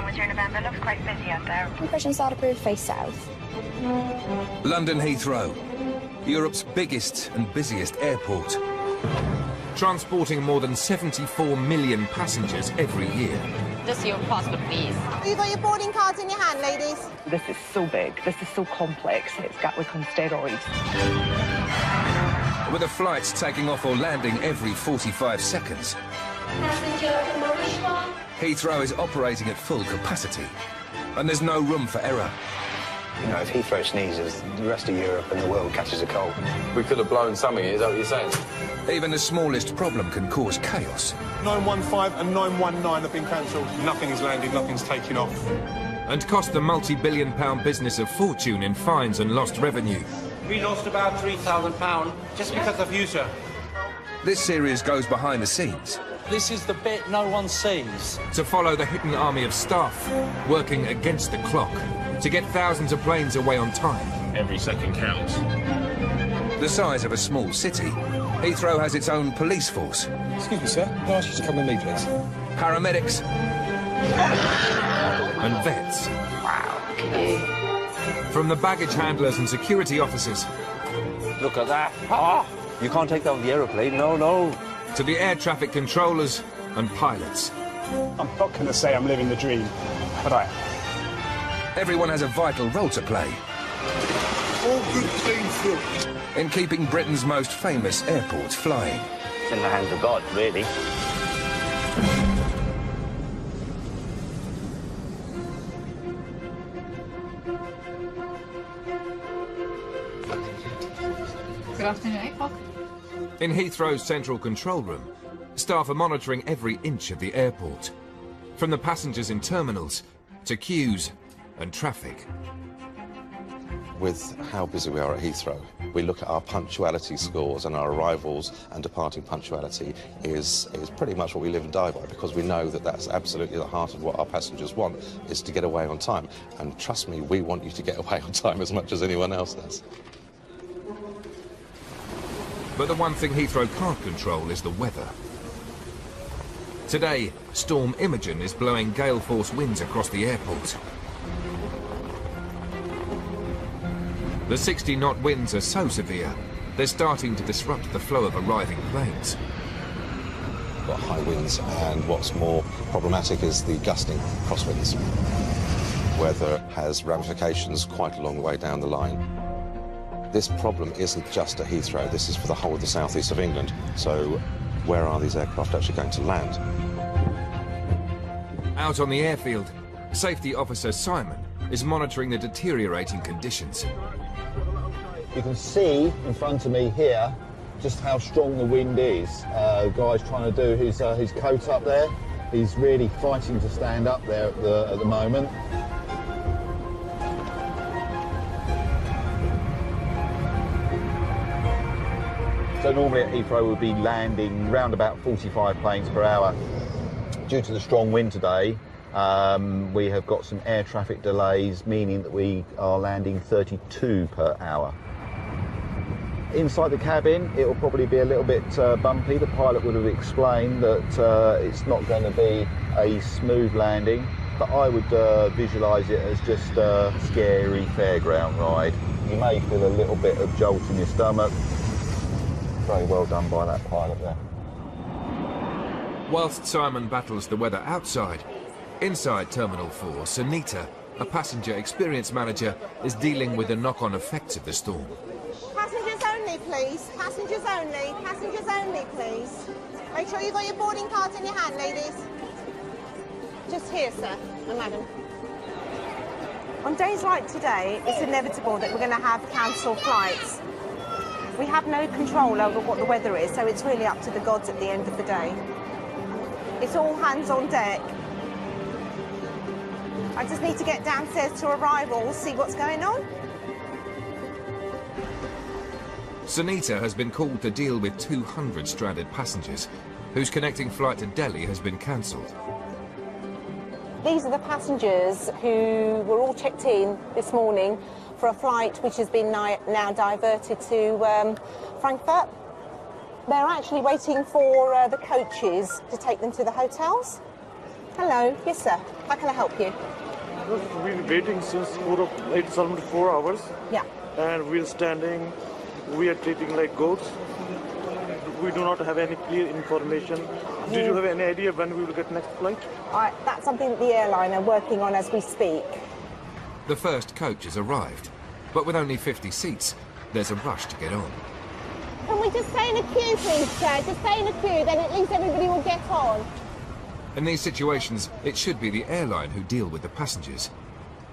was your November? Looks quite busy out there. ԲrɪᴛSoɪrᴜ face south. London Heathrow, Europe's biggest and busiest airport, transporting more than 74 million passengers every year. Just your passport, please. You got your boarding cards in your hand, ladies? This is so big, this is so complex, it's gatwick on steroids. With the flights taking off or landing every 45 seconds, Heathrow is operating at full capacity, and there's no room for error. You know, if Heathrow sneezes, the rest of Europe and the world catches a cold. We could have blown something, is that what you're saying? Even the smallest problem can cause chaos. 915 and 919 have been cancelled. Nothing is landing, nothing's taking off. And cost the multi-billion-pound business a fortune in fines and lost revenue. We lost about £3,000 just because of you, sir. This series goes behind the scenes. This is the bit no one sees. To follow the hidden army of staff working against the clock to get thousands of planes away on time. Every second counts. The size of a small city, Heathrow has its own police force. Excuse me, sir. Can I ask you to come with me, please? Paramedics and vets. Wow, okay. From the baggage handlers and security officers. Look at that. Ah! You can't take that on the aeroplane, no. To the air traffic controllers and pilots. I'm not going to say I'm living the dream, but I am. Everyone has a vital role to play. All good, clean food. In keeping Britain's most famous airport flying. It's in the hands of God, really. Good afternoon, 8 o'clock. In Heathrow's central control room, staff are monitoring every inch of the airport, from the passengers in terminals to queues and traffic. With how busy we are at Heathrow, we look at our punctuality scores, and our arrivals and departing punctuality is pretty much what we live and die by, because we know that that's absolutely the heart of what our passengers want, is to get away on time. And trust me, we want you to get away on time as much as anyone else does. But the one thing Heathrow can't control is the weather. Today, Storm Imogen is blowing gale-force winds across the airport. The 60-knot winds are so severe, they're starting to disrupt the flow of arriving planes. We've got high winds, and what's more problematic is the gusting crosswinds. Weather has ramifications quite a long way down the line. This problem isn't just at Heathrow, this is for the whole of the southeast of England. So where are these aircraft actually going to land? Out on the airfield, Safety Officer Simon is monitoring the deteriorating conditions. You can see in front of me here just how strong the wind is. The guy's trying to do his coat up there. He's really fighting to stand up there at the moment. So normally at Heathrow we'll be landing around about 45 planes per hour. Due to the strong wind today, we have got some air traffic delays, meaning that we are landing 32 per hour. Inside the cabin, it will probably be a little bit bumpy. The pilot would have explained that it's not going to be a smooth landing, but I would visualise it as just a scary fairground ride. You may feel a little bit of jolt in your stomach. Very well done by that pilot there. Whilst Simon battles the weather outside, inside Terminal 4, Sunita, a passenger experience manager, is dealing with the knock-on effects of the storm. Passengers only, please. Passengers only. Passengers only, please. Make sure you've got your boarding cards in your hand, ladies. Just here, sir and madam. On days like today, it's inevitable that we're going to have cancelled flights. We have no control over what the weather is, so it's really up to the gods at the end of the day. It's all hands on deck. I just need to get downstairs to arrivals, see what's going on. Sunita has been called to deal with 200 stranded passengers, whose connecting flight to Delhi has been cancelled. These are the passengers who were all checked in this morning for a flight which has been now diverted to Frankfurt. They're actually waiting for the coaches to take them to the hotels. Hello. Yes, sir. How can I help you? We've been waiting since it's almost 4 hours. Yeah. And we're standing, we are treating like goats. We do not have any clear information. Do you have any idea when we will get next flight? That's something that the airline are working on as we speak. The first coach has arrived, but with only 50 seats, there's a rush to get on. Can we just stay in a queue, please, sir? Just stay in a queue, then at least everybody will get on. In these situations, it should be the airline who deal with the passengers.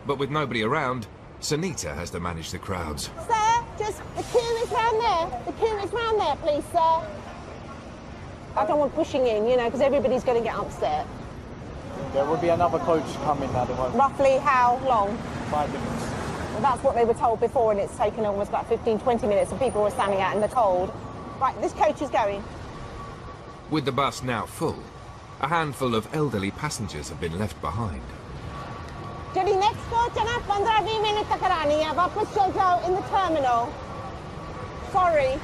But with nobody around, Sunita has to manage the crowds. Sir, just the queue is round there. The queue is round there, please, sir. I don't want pushing in, you know, because everybody's going to get upset. There will be another coach coming at the moment. Roughly how long? 5 minutes. Well, that's what they were told before, and it's taken almost about 15, 20 minutes, and people were standing out in the cold. Right, this coach is going. With the bus now full, a handful of elderly passengers have been left behind. Jadi next coach na 15-20 minutes takarani ya. Wapas chal jao in the terminal. Sorry.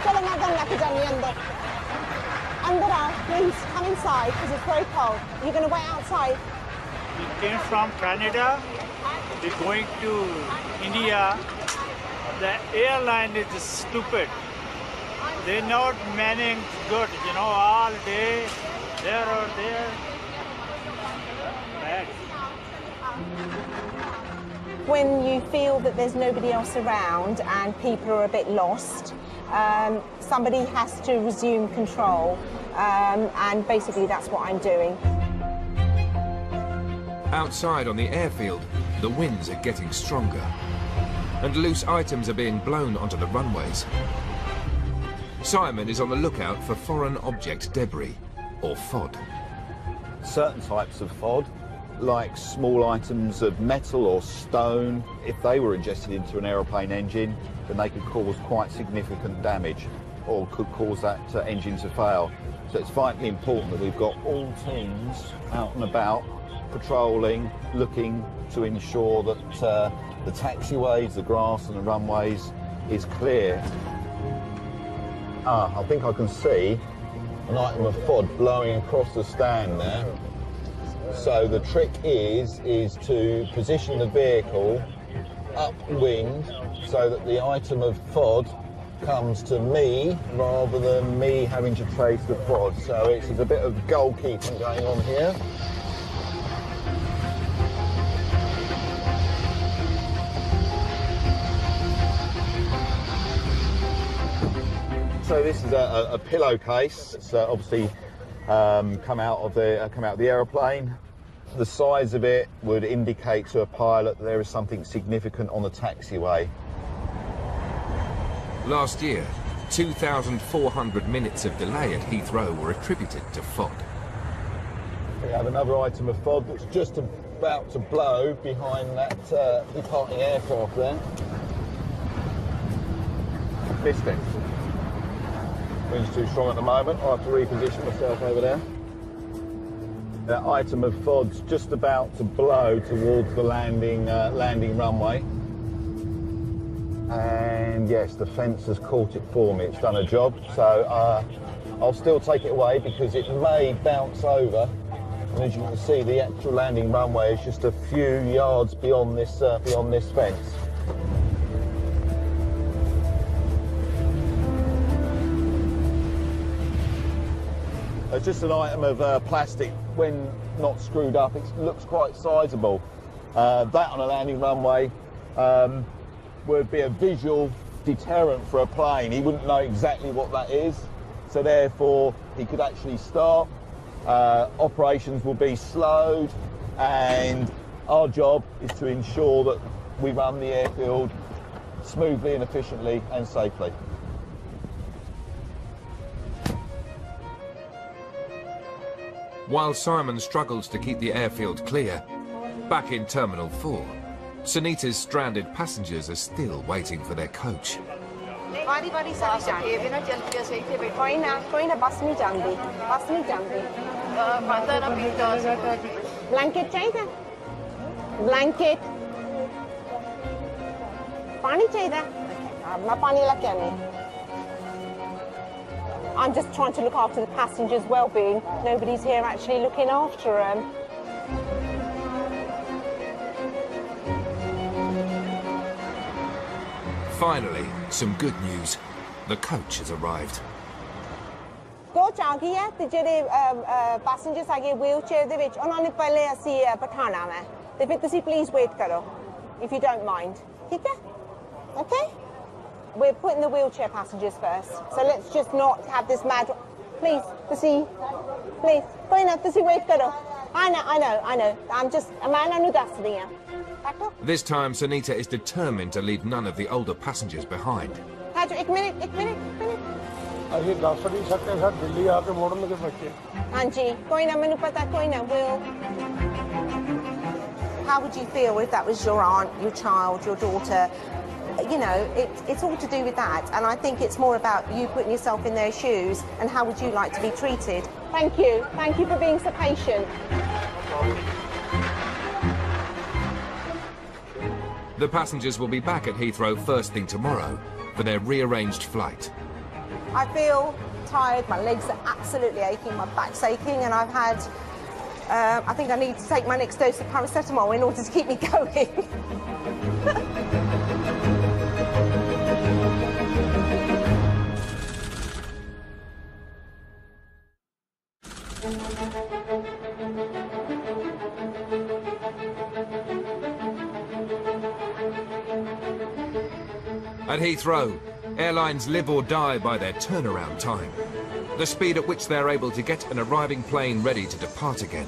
Chalo magan laki jani andar. Andar aao, please come inside because it's very cold. You're going to wait outside. We came from Canada. We're going to India. The airline is stupid. They're not manning good, you know, all day, there or there. Bad. When you feel that there's nobody else around and people are a bit lost, somebody has to resume control, and basically that's what I'm doing. Outside on the airfield, the winds are getting stronger, and loose items are being blown onto the runways. Simon is on the lookout for foreign object debris, or FOD. Certain types of FOD, like small items of metal or stone, if they were ingested into an aeroplane engine, then they could cause quite significant damage or could cause that engine to fail. So it's vitally important that we've got all teams out and about, patrolling, looking to ensure that the taxiways, the grass and the runways is clear. I think I can see an item of FOD blowing across the stand there. So the trick is to position the vehicle upwind so that the item of FOD comes to me rather than me having to trace the FOD. So it's a bit of goalkeeping going on here. So this is a pillowcase. It's obviously come out of the aeroplane. The size of it would indicate to a pilot that there is something significant on the taxiway. Last year, 2,400 minutes of delay at Heathrow were attributed to FOD. We have another item of FOD that's just about to blow behind that departing aircraft there. Missed it. Wind's too strong at the moment. I'll have to reposition myself over there. That item of FOD's just about to blow towards the landing runway. And yes, the fence has caught it for me. It's done a job. So I'll still take it away because it may bounce over. And as you can see, the actual landing runway is just a few yards beyond this fence. It's just an item of plastic. When not screwed up, it looks quite sizable. That on a landing runway would be a visual deterrent for a plane. He wouldn't know exactly what that is, so therefore he could actually start. Operations will be slowed, and our job is to ensure that we run the airfield smoothly and efficiently and safely. While Simon struggles to keep the airfield clear, back in Terminal 4, Sunita's stranded passengers are still waiting for their coach. Bari sari jandi. Koi na bus nahi jandi. Blanket chahiye? Blanket. Pani chahiye? Main pani la ke aani. I'm just trying to look after the passengers' well-being. Nobody's here actually looking after them. Finally, some good news. The coach has arrived. Go jaggi hai te jehde passengers aage wheelchair de vich ਉਹਨਾਂ ਨੇ ਪਹਿਲੇ ਅਸੀਂ ਬਿਠਾਣਾ ਹੈ ਤੇ ਫਿਰ ਤੁਸੀਂ please wait karo if you don't mind. ਠੀਕ ਹੈ? Okay? We're putting the wheelchair passengers first. So let's just not have this mad... Please, ਤੁਸੀਂ... Please, ਕੋਈ ਨਾ ਤੁਸੀਂ wait karo. I know. I'm just... ਮੈਂ ਨੂੰ ਦੱਸ ਰਹੀ ਹਾਂ. This time, Sunita is determined to leave none of the older passengers behind. एक मिनट. ਅਸੀਂ ਦੱਸ ਨਹੀਂ ਸਕਦੇ ਸਰ ਦਿੱਲੀ ਆ ਕੇ ਮੋੜਨ ਦੇ ਬੱਚੇ ਹਾਂਜੀ ਕੋਈ ਨਾ ਮੈਨੂੰ ਪਤਾ ਕੋਈ ਨਾ will. How would you feel if that was your aunt, your child, your daughter? You know, it's all to do with that, and I think it's more about you putting yourself in their shoes and how would you like to be treated. Thank you for being so patient. The passengers will be back at Heathrow first thing tomorrow for their rearranged flight. I feel tired, my legs are absolutely aching, my back's aching, and I've had... I think I need to take my next dose of paracetamol in order to keep me going. At Heathrow, airlines live or die by their turnaround time, the speed at which they're able to get an arriving plane ready to depart again.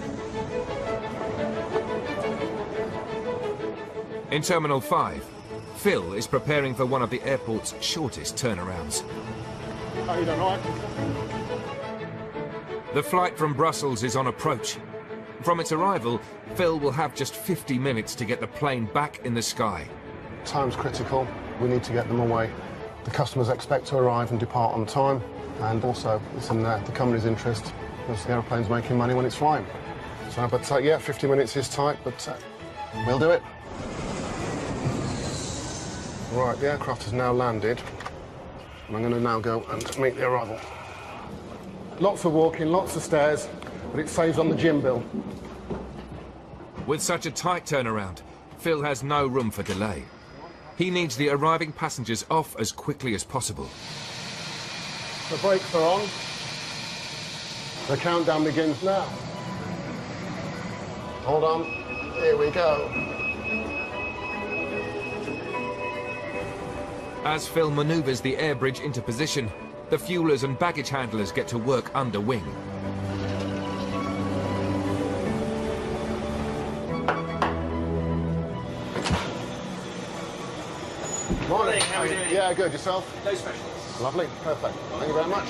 In Terminal 5, Phil is preparing for one of the airport's shortest turnarounds. How you doing, all right? The flight from Brussels is on approach. From its arrival, Phil will have just 50 minutes to get the plane back in the sky. Time's critical. We need to get them away. The customers expect to arrive and depart on time, and also it's in the company's interest because the aeroplane's making money when it's flying. So, but yeah, 50 minutes is tight, but we'll do it. Right, the aircraft has now landed, and I'm going to now go and meet the arrival. Lots of walking, lots of stairs, but it saves on the gym bill. With such a tight turnaround, Phil has no room for delay. He needs the arriving passengers off as quickly as possible. The brakes are on. The countdown begins now. Hold on. Here we go. As Phil manoeuvres the air bridge into position, the fuelers and baggage handlers get to work under wing. Morning. How are you doing? Yeah, good. Yourself? No specials. Lovely. Perfect. Thank you very much.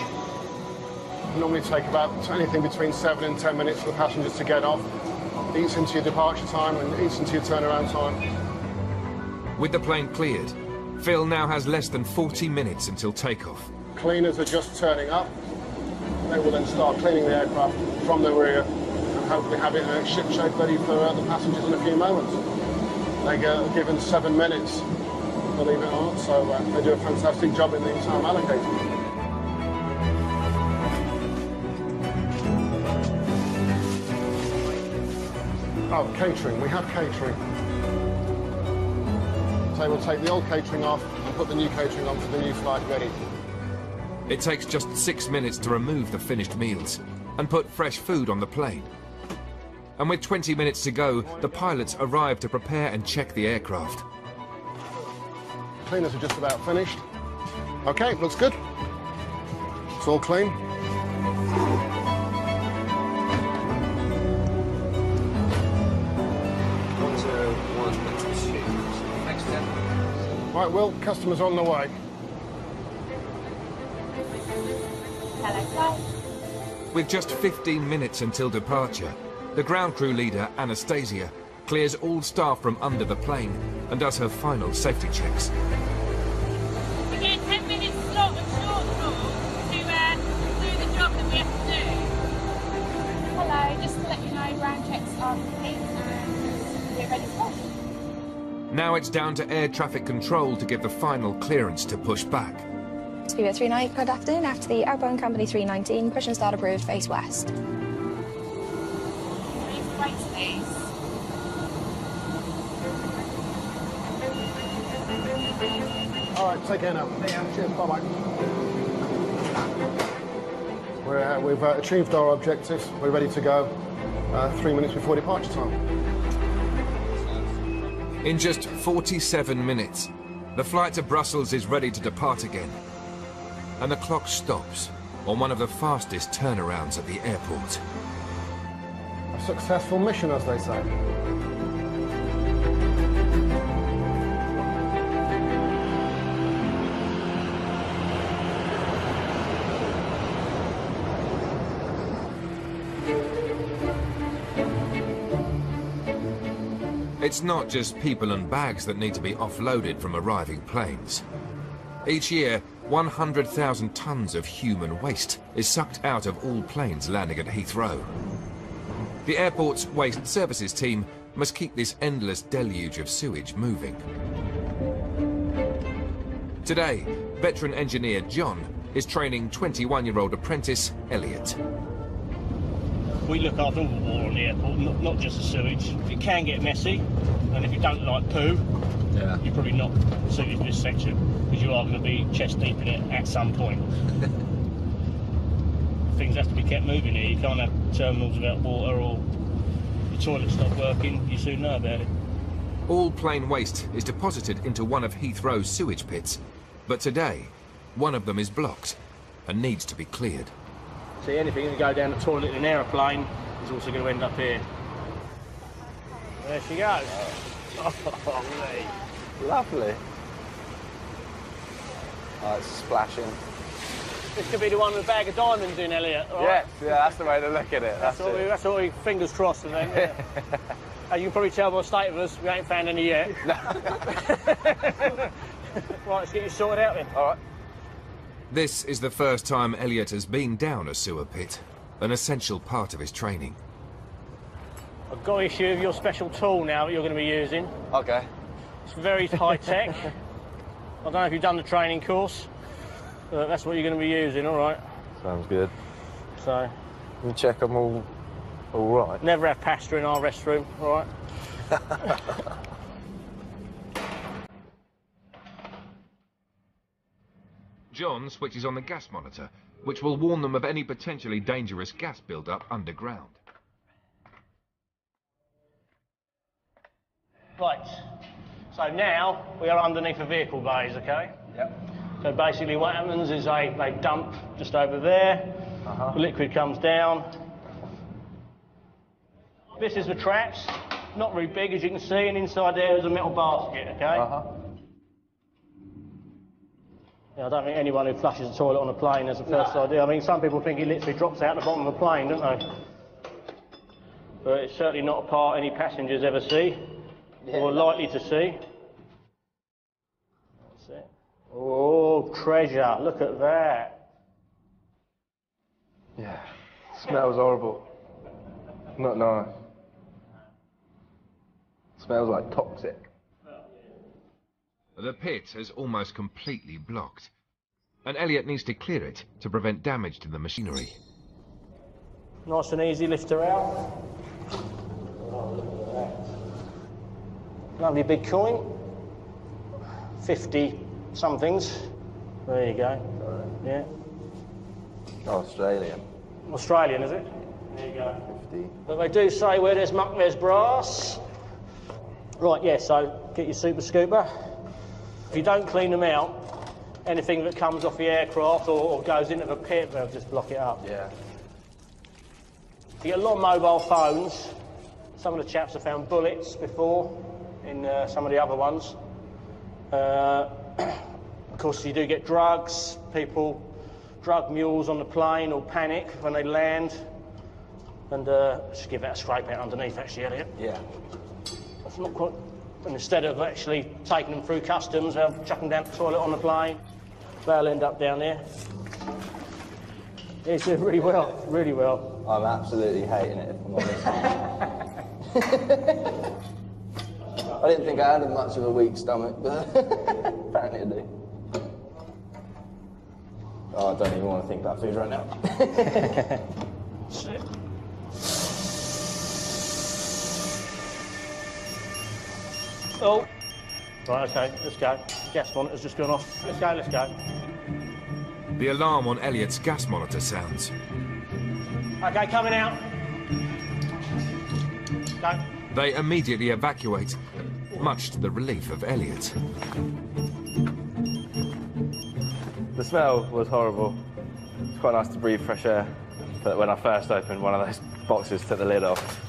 Normally take about anything between 7 and 10 minutes for the passengers to get off. Eats into your departure time and eats into your turnaround time. With the plane cleared, Phil now has less than 40 minutes until takeoff. Cleaners are just turning up. They will then start cleaning the aircraft from the rear and hopefully have it ship-shape ready for the passengers in a few moments. They get given 7 minutes, believe it or not, so they do a fantastic job in the time allocated. Oh, catering. We have catering. So we'll take the old catering off and put the new catering on for the new flight ready. It takes just 6 minutes to remove the finished meals and put fresh food on the plane. And with 20 minutes to go, the pilots arrive to prepare and check the aircraft. Cleaners are just about finished. Okay, looks good. It's all clean. Right, Will, customers on the way. Hello, With just 15 minutes until departure, the ground crew leader, Anastasia, clears all staff from under the plane and does her final safety checks. We get 10 minutes slot and short call to do the job that we have to do. Hello, just to let you know, ground checks are complete and we're ready to go. Now it's down to air traffic control to give the final clearance to push back. to bb39, good afternoon. After the outbound company 319, push and start approved, face west. Right, please. All right, take care now. Cheers, bye-bye. We've achieved our objectives. We're ready to go 3 minutes before departure time. In just 47 minutes, the flight to Brussels is ready to depart again. And the clock stops on one of the fastest turnarounds at the airport. A successful mission, as they say. It's not just people and bags that need to be offloaded from arriving planes. Each year, 100,000 tons of human waste is sucked out of all planes landing at Heathrow. The airport's waste services team must keep this endless deluge of sewage moving. Today, veteran engineer John is training 21-year-old apprentice Elliot. We look after all the water on the airport, not just the sewage. It can get messy, and if you don't like poo, you're probably not suited for this section, because you are going to be chest deep in it at some point. Things have to be kept moving here. You can't have terminals without water, or the toilets stop working, you soon know about it. All plane waste is deposited into one of Heathrow's sewage pits, but today, one of them is blocked and needs to be cleared. See, anything that go down the toilet in an aeroplane is also going to end up here. There she goes. Oh, lovely. Oh, it's splashing. This could be the one with a bag of diamonds in, Elliot. Right? Yes, yeah, that's the way to look at it. That's what we fingers crossed, I think. Yeah. As you can probably tell by the state of us, we ain't found any yet. Right, let's get you sorted out then. All right. This is the first time Elliot has been down a sewer pit, an essential part of his training. I've got to issue with your special tool now that you're going to be using. Okay. It's very high-tech. I don't know if you've done the training course, but that's what you're going to be using, all right? Sounds good. So... Let me check I'm all right. Never have pasta in our restroom, all right? John switches on the gas monitor, which will warn them of any potentially dangerous gas build-up underground. Right, so now we are underneath the vehicle bays, okay? Yep. So basically what happens is they dump just over there, the liquid comes down. This is the traps, not very big as you can see, and inside there is a metal basket, okay? Yeah, I don't think anyone who flushes the toilet on a plane has the first idea. I mean, some people think it literally drops out the bottom of the plane, don't they? But it's certainly not a part any passengers ever see, or are likely to see. That's it. Oh, treasure, look at that. Yeah, smells horrible. Not nice. Smells like toxic. The pit has almost completely blocked, and Elliot needs to clear it to prevent damage to the machinery. Nice and easy, lift her out. Lovely big coin. 50 somethings. There you go. Yeah. Australian. Australian, is it? There you go. 50. But they do say where there's muck, there's brass. Right, yeah, so get your super scooper. If you don't clean them out, anything that comes off the aircraft or goes into the pit, they'll just block it up. Yeah. You get a lot of mobile phones. Some of the chaps have found bullets before in some of the other ones. Of course, you do get drugs. Drug mules on the plane will panic when they land. And just give that a scrape out underneath, actually, Elliot. Yeah. That's not quite... And instead of actually taking them through customs, they'll chuck them down the toilet on the plane. They'll end up down there. It's doing really well, really well. I'm absolutely hating it, if I'm honest. I didn't think I had much of a weak stomach, but apparently I do. Oh, I don't even want to think about food right now. Oh. Right, okay, let's go. Gas monitor's just gone off. Let's go, let's go. The alarm on Elliot's gas monitor sounds. Okay, coming out. Go. They immediately evacuate, much to the relief of Elliot. The smell was horrible. It's quite nice to breathe fresh air, but when I first opened one of those boxes, took the lid off,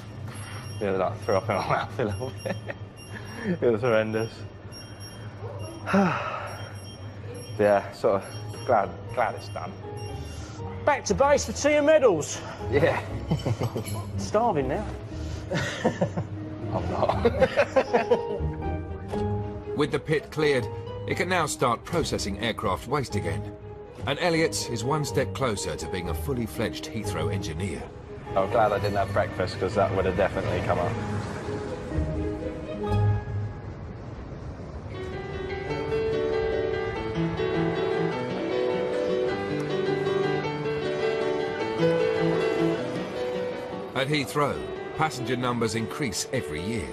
it like threw up in my mouth a little bit. It was horrendous. Yeah, sort of glad it's done. Back to base for tea and medals. Yeah. Starving now. I'm not. With the pit cleared, it can now start processing aircraft waste again. And Elliot is one step closer to being a fully fledged Heathrow engineer. I'm glad I didn't have breakfast, because that would have definitely come up. At Heathrow, passenger numbers increase every year.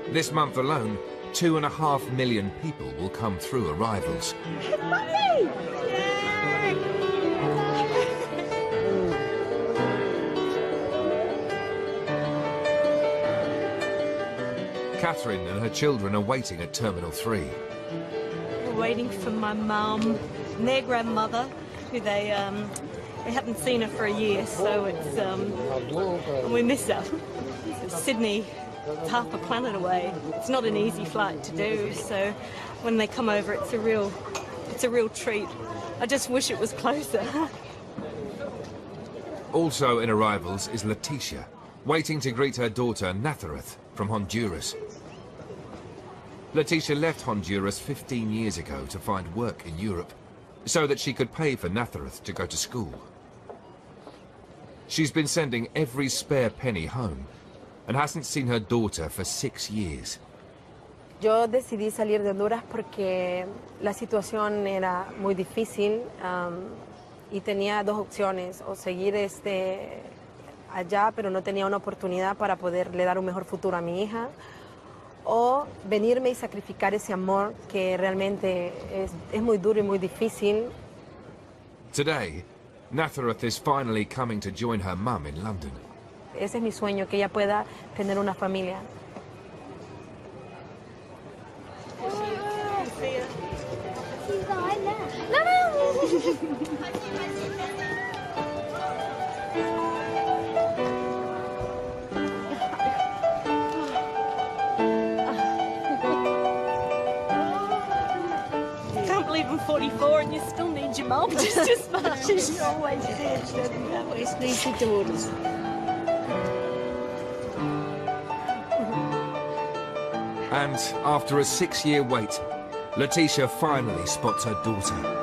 This month alone, 2.5 million people will come through arrivals. Catherine and her children are waiting at Terminal 3. We're waiting for my mum and their grandmother, who they haven't seen her for a year, so it's we miss her. Sydney, it's half a planet away. It's not an easy flight to do, so when they come over, it's a real treat. I just wish it was closer. Also in arrivals is Letitia, waiting to greet her daughter Nathareth from Honduras. Letitia left Honduras 15 years ago to find work in Europe, so that she could pay for Nathareth to go to school. She's been sending every spare penny home, and hasn't seen her daughter for 6 years. Yo decidí salir de Honduras porque la situación era muy difícil y tenía dos opciones, o seguir allá, pero no tenía una oportunidad para poderle dar un mejor futuro a mi hija, o venirme y sacrificar ese amor que realmente es muy duro y muy difícil. Today, Nathareth is finally coming to join her mum in London. Ese es mi sueño, que ella pueda tener una familia. Can't believe I'm 44 and you still need your mum just as much as you always did. You always need your daughters. And after a 6-year wait, Letitia finally spots her daughter.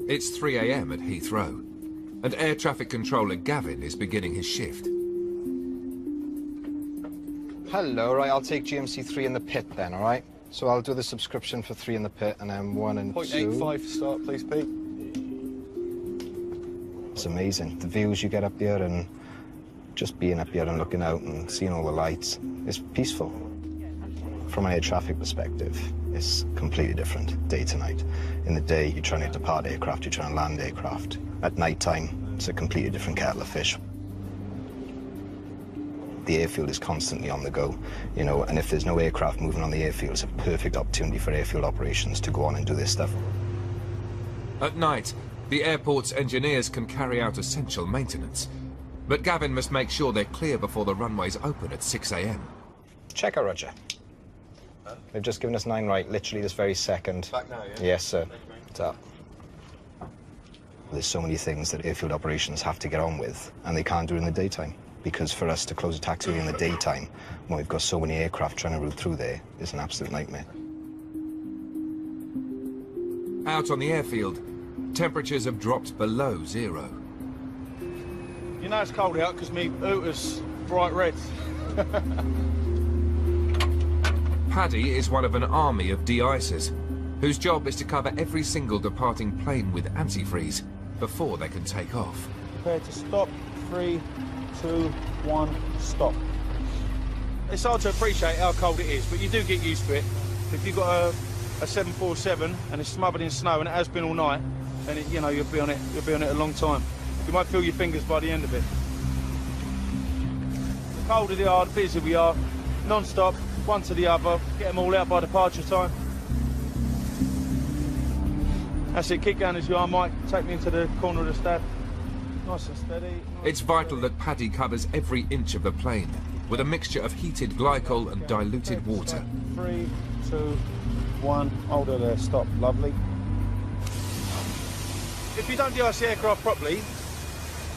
It's 3 a.m. at Heathrow, and air traffic controller Gavin is beginning his shift. Hello, right, I'll take GMC 3 in the pit then, all right? So I'll do the subscription for 3 in the pit, and then 1 and 2. 0.85 start, please, Pete. It's amazing, the views you get up here, and just being up here and looking out and seeing all the lights. It's peaceful. From an air traffic perspective, it's completely different, day to night. In the day, you're trying to depart aircraft, you're trying to land aircraft. At night time, it's a completely different kettle of fish. The airfield is constantly on the go, you know, and if there's no aircraft moving on the airfield, it's a perfect opportunity for airfield operations to go on and do this stuff. At night, the airport's engineers can carry out essential maintenance, But Gavin must make sure they're clear before the runways open at 6 a.m. Checker, Roger. They've just given us 9 right, literally this very second. Back now, yeah? Yes, sir. It's up. There's so many things that airfield operations have to get on with, and they can't do it in the daytime. Because for us to close a taxiway in the daytime, when we've got so many aircraft trying to route through there, is an absolute nightmare. Out on the airfield, temperatures have dropped below 0. You know it's cold out because me ōūta's bright red. Paddy is one of an army of de-icers, whose job is to cover every single departing plane with antifreeze before they can take off. Prepare to stop. 3, 2, 1, stop. It's hard to appreciate how cold it is, but you do get used to it. If you've got a 747 and it's smothered in snow and it has been all night, then you know you'll be on it a long time. You might feel your fingers by the end of it. The colder they are, the busier we are. Non-stop, one to the other, get them all out by departure time. That's it, keep going as you are, Mike. Take me into the corner of the stab. Nice and steady. It's vital that Paddy covers every inch of the plane with a mixture of heated glycol and diluted water. 3, 2, 1, hold her there, stop, lovely. If you don't de-ice the aircraft properly,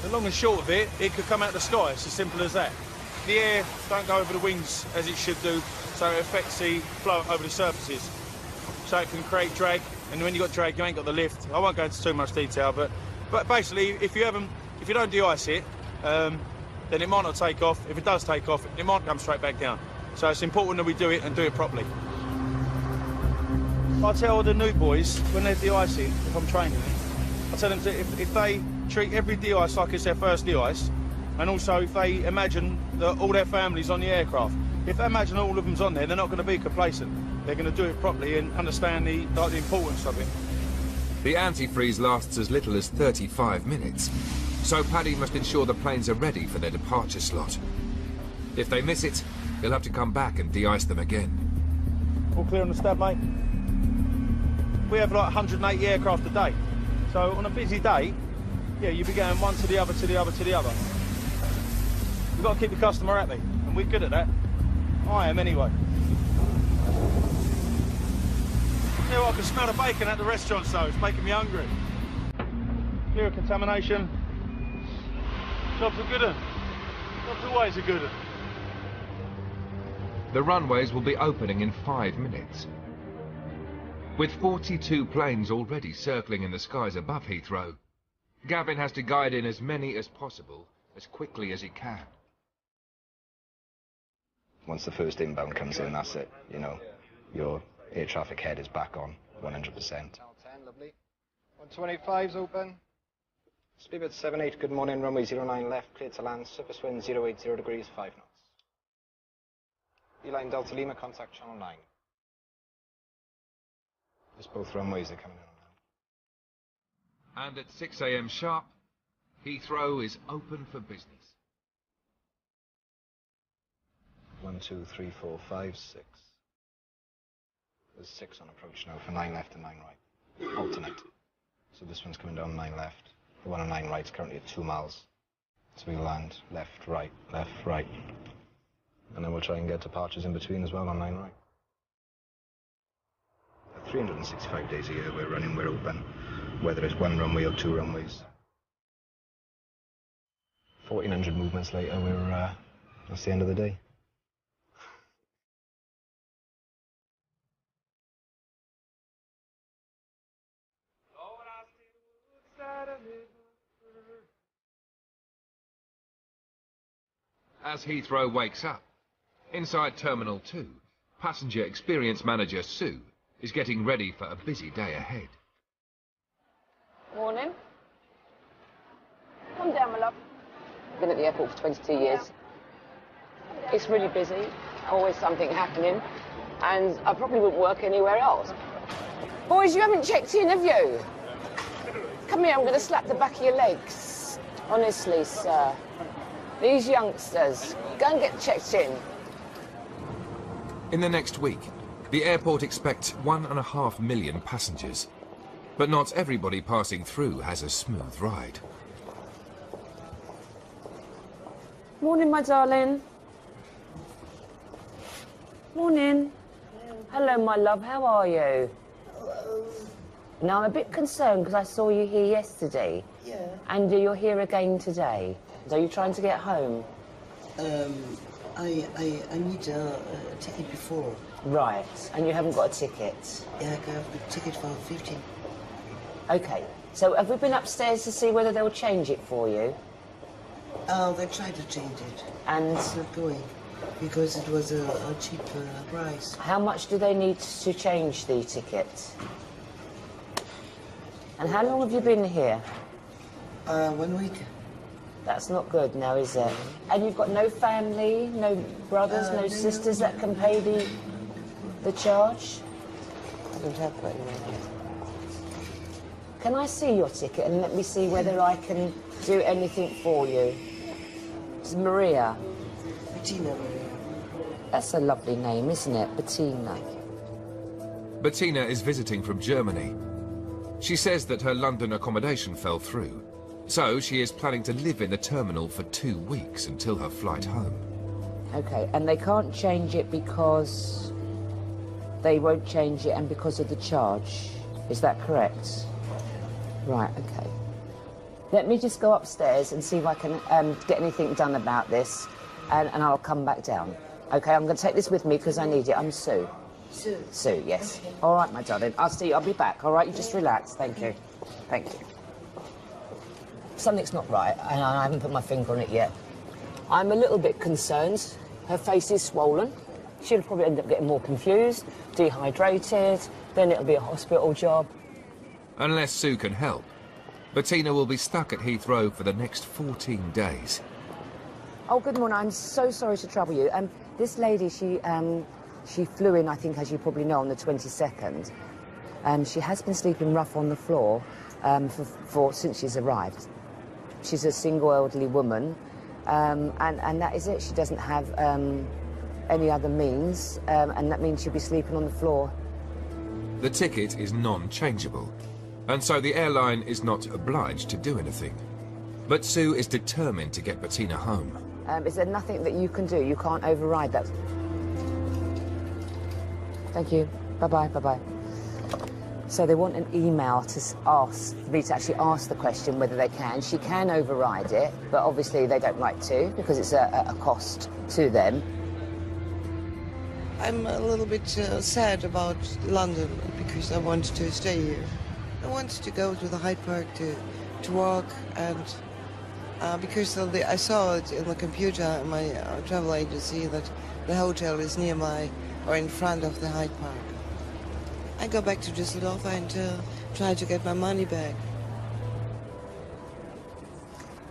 the long and short of it, it could come out of the sky, it's as simple as that. The air don't go over the wings as it should do, so it affects the flow over the surfaces. So it can create drag, and when you've got drag, you ain't got the lift. I won't go into too much detail, but basically, if you don't de-ice it, then it might not take off. If it does take off, it might come straight back down. So it's important that we do it and do it properly. I tell the new boys, when they're de-icing, if I'm training them, I tell them to, if they treat every de-ice like it's their first de-ice, and also if they imagine that all their family's on the aircraft, if they imagine all of them's on there, they're not going to be complacent. They're going to do it properly and understand the importance of it. The antifreeze lasts as little as 35 minutes, so Paddy must ensure the planes are ready for their departure slot. If they miss it, he'll have to come back and de-ice them again. All clear on the stab, mate? We have like 180 aircraft a day, so on a busy day, yeah, you'll be going one to the other, to the other, to the other. You've got to keep the customer happy, and we're good at that. I am anyway. Yeah, well, I can smell the bacon at the restaurant, so it's making me hungry. Clear of contamination. Job's a good one. Job's always a good one. The runways will be opening in 5 minutes. With 42 planes already circling in the skies above Heathrow, Gavin has to guide in as many as possible, as quickly as he can. Once the first inbound comes in, that's it. You know, your air traffic head is back on 100%. 10, lovely. 125's open. Speedbird 78, good morning, runway 09 left, clear to land, surface wind 080 degrees, 5 knots. E-line Delta Lima, contact channel 9. Just both runways are coming in now. And at 6 a.m. sharp, Heathrow is open for business. 1, 2, 3, 4, 5, 6. There's 6 on approach now for 9 left and 9 right. Alternate. So this one's coming down 9 left. The one on 9 right is currently at 2 miles. So we'll land left, right, left, right. And then we'll try and get departures in between as well on 9 right. 365 days a year we're running, we're open. Whether it's 1 runway or 2 runways. 1,400 movements later, that's the end of the day. As Heathrow wakes up, inside Terminal 2, passenger experience manager Sue is getting ready for a busy day ahead. Morning. Come down, my love. I've been at the airport for 22 years. It's really busy, always something happening, and I probably wouldn't work anywhere else. Boys, you haven't checked in, have you? Come here, I'm going to slap the back of your legs. Honestly, sir. These youngsters, go and get checked in. In the next week, the airport expects 1.5 million passengers. But not everybody passing through has a smooth ride. Morning, my darling. Morning. Hello, my love. How are you? Hello. Now, I'm a bit concerned because I saw you here yesterday. Yeah. And you're here again today. So you're trying to get home? I need a ticket before. Right. And you haven't got a ticket? Yeah, I got a ticket for 15. Okay. So have we been upstairs to see whether they'll change it for you? They tried to change it. And it's not going because it was a cheap price. How much do they need to change the ticket? And how long have you been here? 1 week. That's not good now, is it? And you've got no family, no brothers, no sisters that can pay the charge? I don't have that anymore. Can I see your ticket and let me see whether I can do anything for you? It's Maria. Bettina Maria. That's a lovely name, isn't it? Bettina. Bettina is visiting from Germany. She says that her London accommodation fell through, so she is planning to live in the terminal for 2 weeks until her flight home. Okay, and they can't change it because they won't change it and because of the charge. Is that correct? Right, okay. Let me just go upstairs and see if I can get anything done about this, and I'll come back down. Okay, I'm going to take this with me because I need it. I'm Sue. Sue? Sue, yes. Okay. All right, my darling. I'll see you. I'll be back, all right? You just relax. Thank you. Thank you. Something's not right, and I haven't put my finger on it yet. I'm a little bit concerned. Her face is swollen. She'll probably end up getting more confused, dehydrated, then it'll be a hospital job. Unless Sue can help, Bettina will be stuck at Heathrow for the next 14 days. Oh, good morning. I'm so sorry to trouble you. This lady, she flew in, I think, as you probably know, on the 22nd. She has been sleeping rough on the floor since she's arrived. She's a single elderly woman, and that is it. She doesn't have any other means, and that means she'll be sleeping on the floor. The ticket is non-changeable, and so the airline is not obliged to do anything. But Sue is determined to get Bettina home. Is there nothing that you can do? You can't override that? Thank you. Bye-bye, bye-bye. So they want an email to ask me to actually ask the question whether they can. She can override it, but obviously they don't like to because it's a cost to them. I'm a little bit sad about London because I wanted to stay here. I wanted to go to the Hyde Park to walk, and because I saw it in the computer in my travel agency that the hotel is nearby or in front of the Hyde Park. I go back to Düsseldorf and try to get my money back.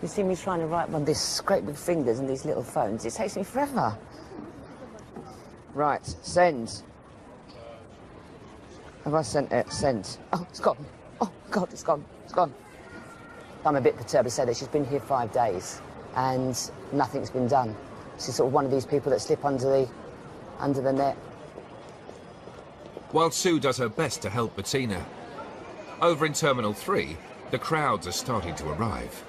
You see me trying to write one of these great big fingers and these little phones. It takes me forever. Right, send. Have I sent it? Send. Oh, it's gone. Oh, God, it's gone. It's gone. I'm a bit perturbed to say that she's been here 5 days and nothing's been done. She's sort of one of these people that slip under the net. While Sue does her best to help Bettina, over in Terminal 3, the crowds are starting to arrive.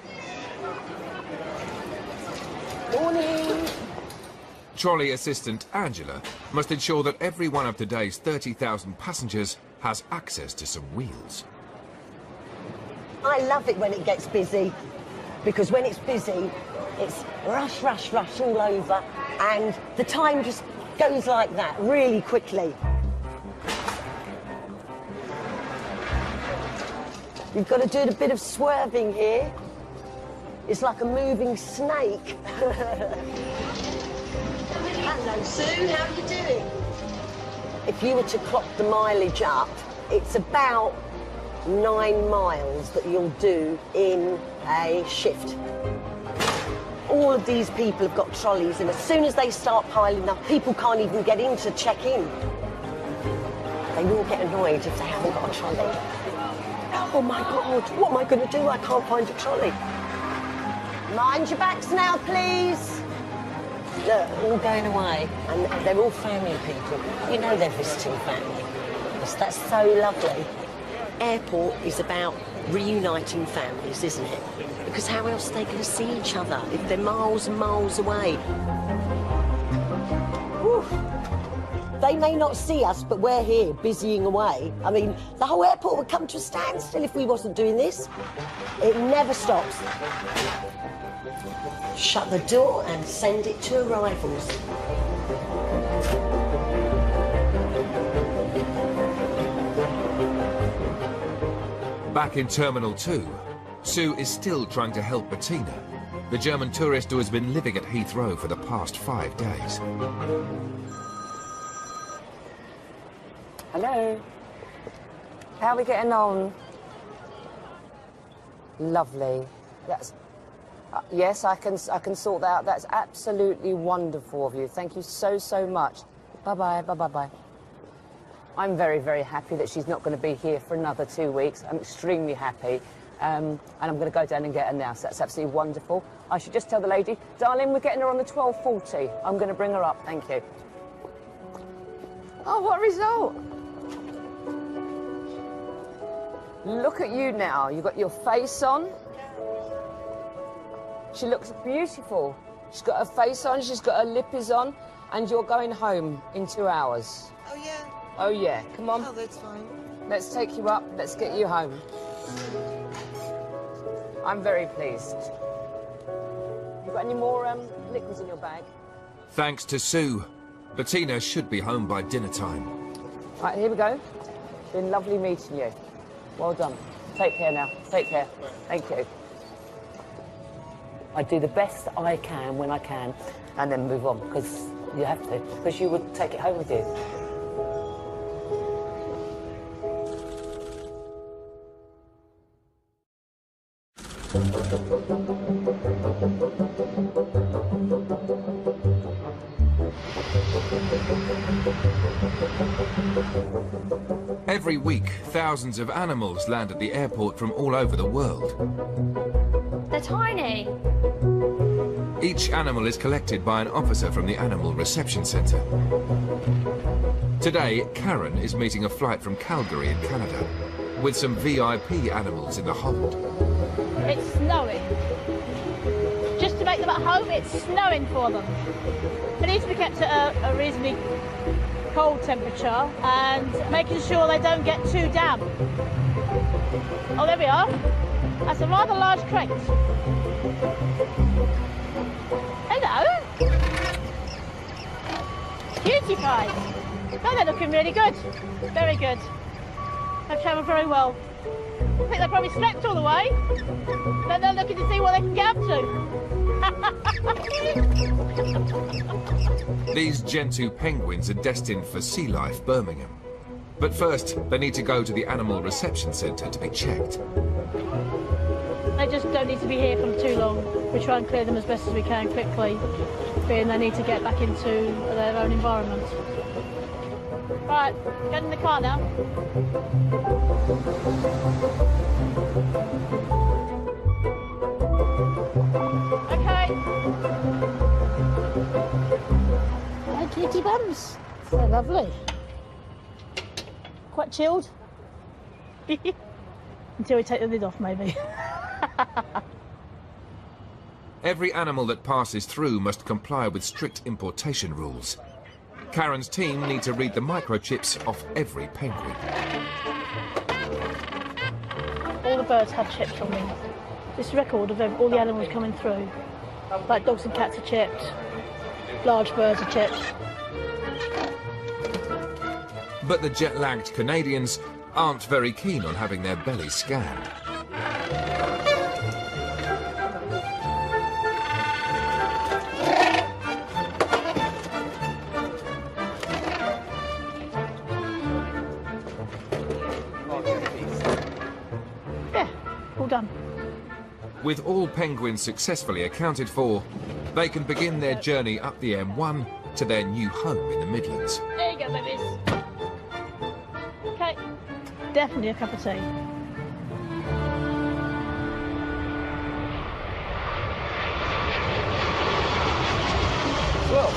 Morning! Trolley assistant Angela must ensure that every one of today's 30,000 passengers has access to some wheels. I love it when it gets busy, because when it's busy, it's rush, rush, rush all over, and the time just goes like that, really quickly. You've got to do a bit of swerving here. It's like a moving snake. Hello, Sue, how are you doing? If you were to clock the mileage up, it's about 9 miles that you'll do in a shift. All of these people have got trolleys, and as soon as they start piling up, people can't even get in to check in. They will get annoyed if they haven't got a trolley. Oh my God, what am I going to do? I can't find a trolley. Mind your backs now, please. Look, all going away, and they're all family people. You know they're visiting family. That's so lovely. Airport is about reuniting families, isn't it? Because how else are they going to see each other if they're miles and miles away? Whew. They may not see us, but we're here, busying away. I mean, the whole airport would come to a standstill if we wasn't doing this. It never stops. Shut the door and send it to arrivals. Back in Terminal 2, Sue is still trying to help Bettina, the German tourist who has been living at Heathrow for the past 5 days. Hello. How are we getting on? Lovely. That's... yes, I can sort that out. That's absolutely wonderful of you. Thank you so, so much. Bye-bye, bye-bye-bye. I'm very, very happy that she's not going to be here for another 2 weeks. I'm extremely happy. And I'm going to go down and get her now, so that's absolutely wonderful. I should just tell the lady, darling, we're getting her on the 12:40. I'm going to bring her up, thank you. Oh, what a result. Look at you now. You've got your face on. She looks beautiful. She's got her face on, she's got her lippies on, and you're going home in 2 hours. Oh, yeah. Oh, yeah. Come on. Oh, that's fine. Let's take you up. Let's get you home. I'm very pleased. You got any more liquids in your bag? Thanks to Sue, Bettina should be home by dinner time. Right, here we go. Been lovely meeting you. Well done. Take care now. Take care. Thank you. I do the best I can when I can, and then move on, because you have to, because you would take it home with you. Every week, thousands of animals land at the airport from all over the world. They're tiny. Each animal is collected by an officer from the Animal Reception Centre. Today, Karen is meeting a flight from Calgary in Canada with some VIP animals in the hold. It's snowing. Just to make them at home, it's snowing for them. They need to be kept at a reasonably cold temperature and making sure they don't get too damp. Oh, there we are. That's a rather large crate. Hello. Cutie pies. Oh, they're looking really good. Very good. They've travelled very well. I think they probably slept all the way. Then they're looking to see what they can get up to. These Gentoo penguins are destined for Sea Life Birmingham. But first, they need to go to the Animal Reception Centre to be checked. They just don't need to be here for too long. We try and clear them as best as we can quickly, being they need to get back into their own environment. Right, get in the car now. Okay. Hi, cutie bums. They're lovely. Quite chilled. Until we take the lid off, maybe. Every animal that passes through must comply with strict importation rules. Karen's team need to read the microchips off every penguin. All the birds have chips on them. This record of all the animals coming through. Like dogs and cats are chipped. Large birds are chipped. But the jet-lagged Canadians aren't very keen on having their bellies scanned. Yeah, all done. With all penguins successfully accounted for, they can begin their journey up the M1 to their new home in the Midlands. There you go, babies. Okay, definitely a cup of tea. Well,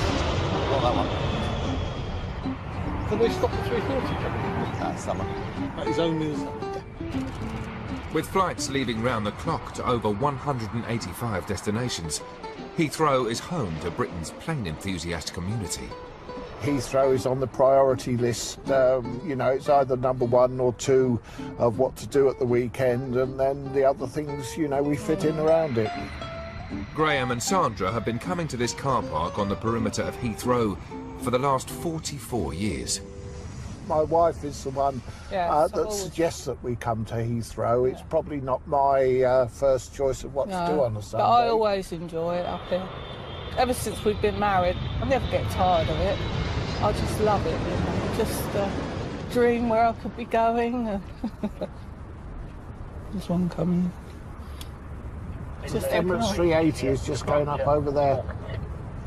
not that one. Can they stop the 340 coming in? That summer. That is only the summer. With flights leaving round the clock to over 185 destinations, Heathrow is home to Britain's plane enthusiast community. Heathrow is on the priority list. You know, it's either number 1 or 2 of what to do at the weekend, and then the other things, you know, we fit in around it. Graham and Sandra have been coming to this car park on the perimeter of Heathrow for the last 44 years. My wife is the one that suggests that we come to Heathrow. It's probably not my first choice of what to do on a Sunday. But I always enjoy it up here. Ever since we've been married, I never get tired of it. I just love it, you know. Just dream where I could be going. There's one coming. Just Emirates 380 is just going up over there.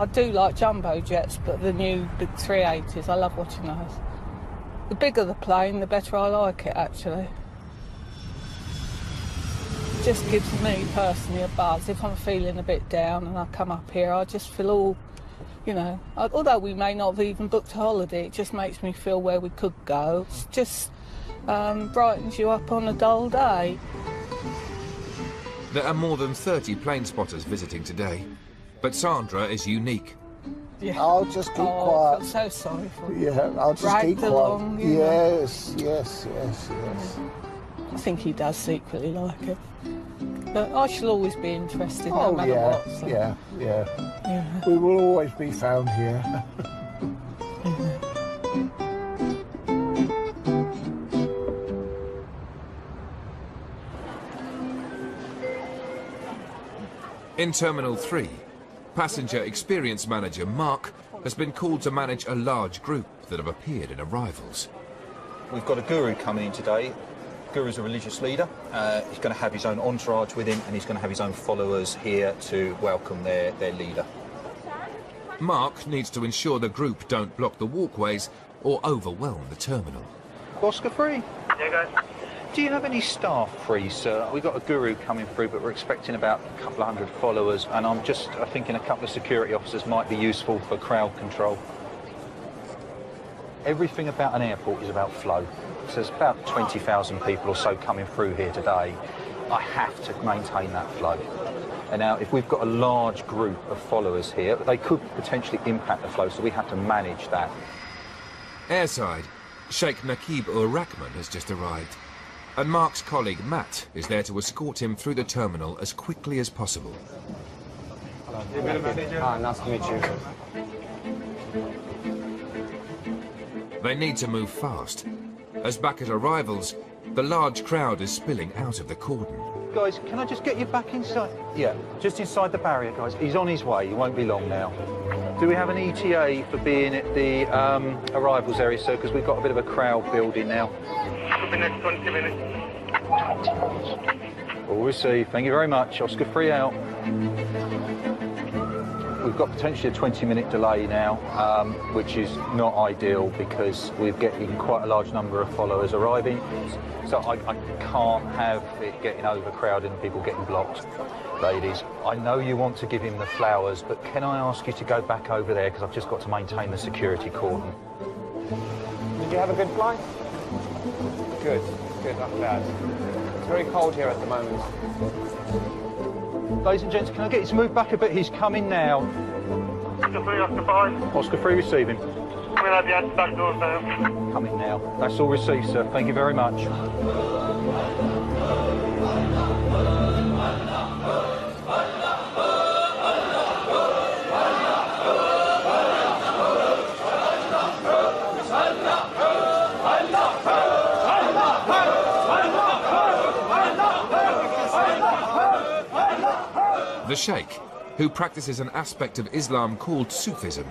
I do like jumbo jets, but the new big 380s, I love watching those. The bigger the plane, the better I like it, actually. It just gives me personally a buzz. If I'm feeling a bit down and I come up here, I just feel all, you know, although we may not have even booked a holiday, it just makes me feel where we could go. It just brightens you up on a dull day. There are more than 30 plane spotters visiting today, but Sandra is unique. Yeah. I'll just keep quiet. I feel so sorry for you. Yeah, I'll just keep quiet. Along, yes. I think he does secretly like it. But I shall always be interested, no matter what. So. Yeah. We will always be found here. In Terminal 3, passenger experience manager Mark has been called to manage a large group that have appeared in arrivals. We've got a guru coming in today. Guru's a religious leader. He's going to have his own entourage with him, and he's going to have his own followers here to welcome their leader. Mark needs to ensure the group don't block the walkways or overwhelm the terminal. Oscar free? Yeah, guys. Do you have any staff free, sir? We've got a guru coming through, but we're expecting about a couple of hundred followers, and I'm just thinking a couple of security officers might be useful for crowd control. Everything about an airport is about flow. So there's about 20,000 people or so coming through here today. I have to maintain that flow. And now, if we've got a large group of followers here, they could potentially impact the flow, so we have to manage that. Airside, Sheikh ģᴇᴜ has just arrived, and Mark's colleague Matt is there to escort him through the terminal as quickly as possible. Nice to meet you. They need to move fast, as back at arrivals, the large crowd is spilling out of the cordon. Guys, can I just get you back inside? Yeah, just inside the barrier, guys. He's on his way, he won't be long now. Do we have an ETA for being at the arrivals area, sir? Because we've got a bit of a crowd building now. 2 minutes, 20 minutes. All received. Thank you very much. Oscar free out. We've got potentially a 20-minute delay now, which is not ideal because we're getting quite a large number of followers arriving. So I can't have it getting overcrowded and people getting blocked. Ladies, I know you want to give him the flowers, but can I ask you to go back over there because I've just got to maintain the security cordon. Did you have a good flight? Good, not bad. It's very cold here at the moment. Ladies and gents, can I get you to move back a bit? He's coming now. Oscar 3, Oscar 5. Oscar 3 receiving. Coming out the back door, sir. Coming now. That's all received, sir. Thank you very much. The Sheikh, who practices an aspect of Islam called Sufism,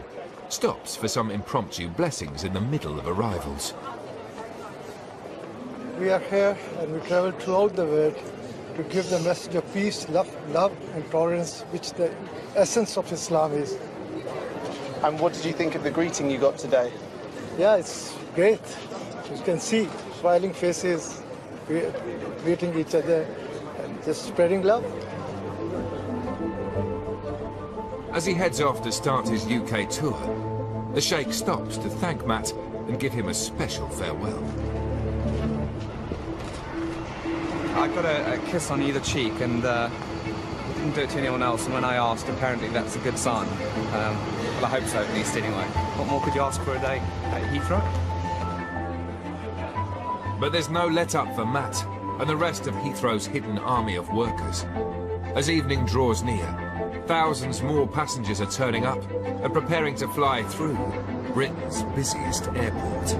stops for some impromptu blessings in the middle of arrivals. We are here and we travel throughout the world to give the message of peace, love and tolerance, which the essence of Islam is. And what did you think of the greeting you got today? Yeah, it's great. You can see smiling faces, greeting each other and just spreading love. As he heads off to start his UK tour, the Sheikh stops to thank Matt and give him a special farewell. I got a kiss on either cheek, and didn't do it to anyone else. And when I asked, apparently that's a good sign. Well, I hope so, at least, anyway. What more could you ask for a day at Heathrow? But there's no let-up for Matt and the rest of Heathrow's hidden army of workers. As evening draws near, thousands more passengers are turning up and preparing to fly through Britain's busiest airport.